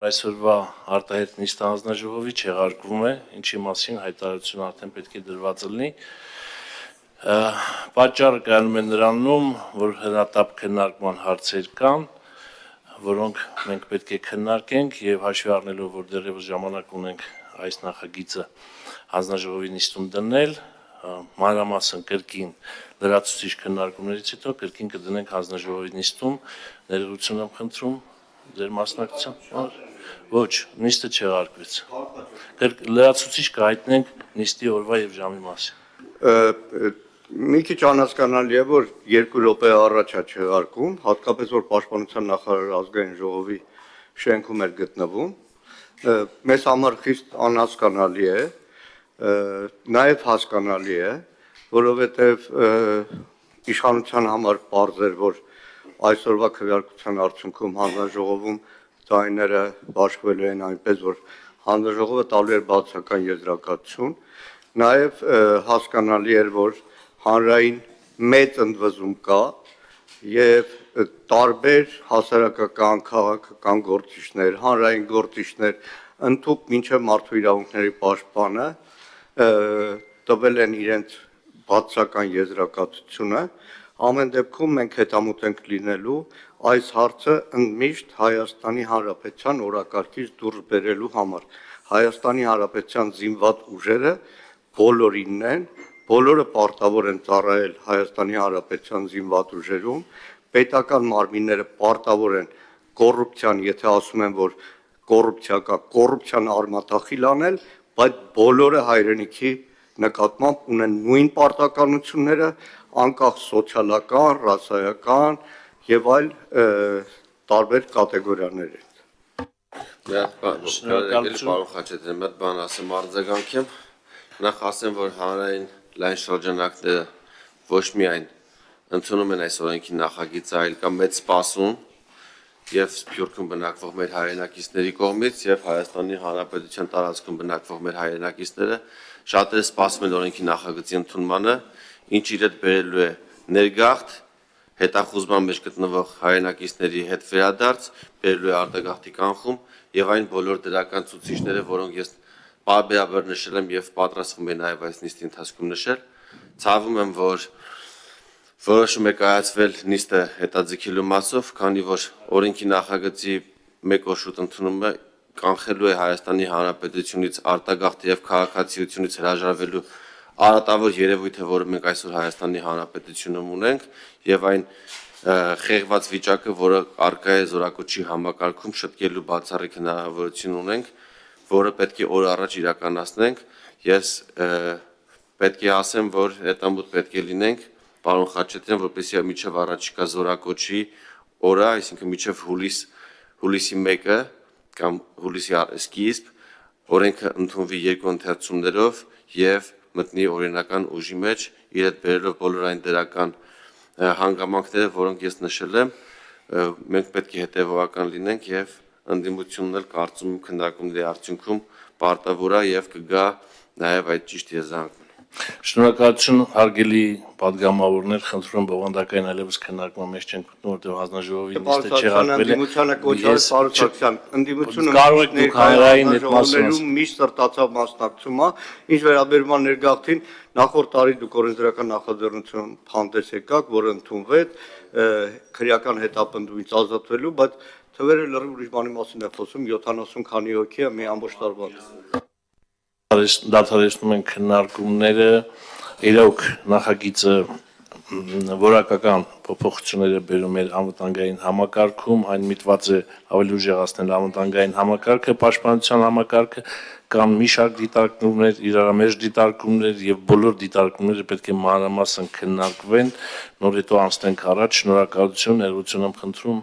Այսօրվա արտահայտ նիստը հանձնաժողովի չեղարկվում է, ինչի մասին հայտարարություն արդեն պետք է դրված լինի։ Պատճառը կայանում է նրանում, որ հրատապ քննարկման հարցեր կան, որոնք մենք պետք է քննարկենք եւ հաշվի առնելով, որ դեռևս ժամանակ ունենք այս նախագիծը հանձնաժողովի նիստում դնել, մանրամասն կրկին լրացուցիչ քննարկումներից հետո կրկին կդնենք հանձնաժողովի նիստում, ներողություն եմ խնդրում ձեր մասնակցությամբ։ Ոչ, նիստը չեղարկվեց։ Լրացուցիչ կհայտնենք նիստի օրվա եւ ժամի մասին։ Մի քիչ անհասկանալի է, որ 2 րոպե առաջ է չեղարկում, հատկապես որ Պաշտպանության նախարարը ազգային ժողովի շենքում էր գտնվում։ Մեզ համար խիստ անհասկանալի է, նաեւ հասկանալի է, որովհետեւ իշխանության համար պարզ էր, որ այսօրվա քվեարկության արդյունքում հանձնաժողովում ձայները բաշխվելու են այնպես, որ հանձնաժողովը տալու էր բացական եզրակացություն, նաև հասկանալի էր, որ հանրային մեծ ընդվզում կա եւ տարբեր հասարակական, քաղաքական գործիչներ, հանրային գործիչներ, ընդհանուր մինչև մարդու իրավունքների պաշտպանը տվել են իրենց բացական եզրակացությունը, ամեն դեպքում մենք հետամուտ ենք լինելու այս հարցը ընդմիշտ Հայաստանի Հանրապետության օրակարգից դուրս բերելու համար։ Հայաստանի Հանրապետության զինված ուժերը բոլորինն են, բոլորը պարտավոր են ծառայել Հայաստանի Հանրապետության զինված ուժերում, պետական մարմինները պարտավոր են կոռուպցիան, եթե ասում են, որ կոռուպցիա կա, կոռուպցիան արմատախիլ անել, բայց բոլորը հայրենիքի նկատմամբ ունեն նույն պարտականությունները, անկախ սոցիալական, ռասայական եւ այլ տարբեր կատեգորիաներ են։ Պարոն Խաչատրյան, մի բան ասեմ արձագանքեմ, նախ ասեմ, որ հանրային լայն շրջանակները ոչ միայն ընդունում են այս օրենքի նախագիծը, այլ կա մեծ սպասում եւ Սփյուռքում բնակվող մեր հայրենակիցների կողմից եւ Հայաստանի Հանրապետության տարածքում բնակվող մեր հայրենակիցները շատերը սպասում են օրենքի նախագծի ընդունմանը, ինչ իր հետ բերելու է ներգաղթ, հետախուզման մեջ գտնվող հայրենակիցների հետ վերադարձ, բերելու է արտագաղթի կանխում եւ այն բոլոր դրական ցուցիչները, որոնք ես պարբերաբար նշել եմ եւ պատրաստվում եմ նաեւ այս նիստի ընթացքում նշել, ցավում եմ, որ որոշում է կայացվել նիստը հետաձգելու մասով, քանի որ օրենքի նախագծի մեկ օր շուտ ընդունումը կանխելու է Հայաստանի Հանրապետությունից արտագաղթ եւ քաղաքացիությունից հրաժարվելու արատավոր երևույթը, որը մենք այսօր Հայաստանի Հանրապետությունում ունենք, եւ այն խեղված վիճակը, որը արկա է զորակոչի համակարգում շտկելու բացառիկ հնարավորություն ունենք, որը պետք է օր առաջ իրականացնենք։ Ես պետք է ասեմ, որ հետամուտ պետք է լինենք, պարոն Խաչատրյան, որպեսզի միջև առաջիկա զորակոչի օրը, այսինքն միջև հուլիսի 1-ը կամ հուլիսի սկիզբ օրենքը ընդունվի 2 ընթերցումներով եւ մտնի օրինական ուժի մեջ, իր հետ բերելով բոլոր այն դրական հանգամանքները, որոնք ես նշել եմ, մենք պետք է հետեւողական լինենք եւ ընդդիմությունն էլ կարծում եմ քննարկումների արդյունքում պարտավոր է եւ կգա նաեւ այդ ճիշտ եզրանքն։ Շնորհակալություն հարգելի падգամավորներ, խնդրում եմ բովանդակային այլևս քննարկման մեջ չենք մտնում, որտեղ հանձնաժողովի նիստը չեղարկվել է։ Ընդդիմությանը կոչած Պարուսակցյան, ընդդիմությունը կարող եք դուք հանրային այդ մասում միշտ սրտացավ մասնակցում է, ինչ վերաբերում է ներգաղթին, նախորդ տարի դուք օրենսդրական նախաձեռնություն հանդես եկաք, որը ընդունվեց քրեական հետապնդումից ազատվելու, բայց թվերը լրիվ ուրիշ բանի մասին է խոսում, 70 քանի հոգի է մի ամբողջ տարվա։ Դադարեցնում են քննարկումները, իրոք նախագիծը որակական փոփոխություններ է բերում մեր անվտանգային համակարգում, այն միտված է ավելի ուժեղացնել անվտանգային համակարգը, պաշտպանության համակարգը, կան մի շարք դիտարկումներ, իրարամերժ դիտարկումներ եւ բոլոր դիտարկումները պետք է մանրամասն քննարկվեն, նոր հետո անցնենք առաջ, շնորհակալություն, ներողություն եմ խնդրում։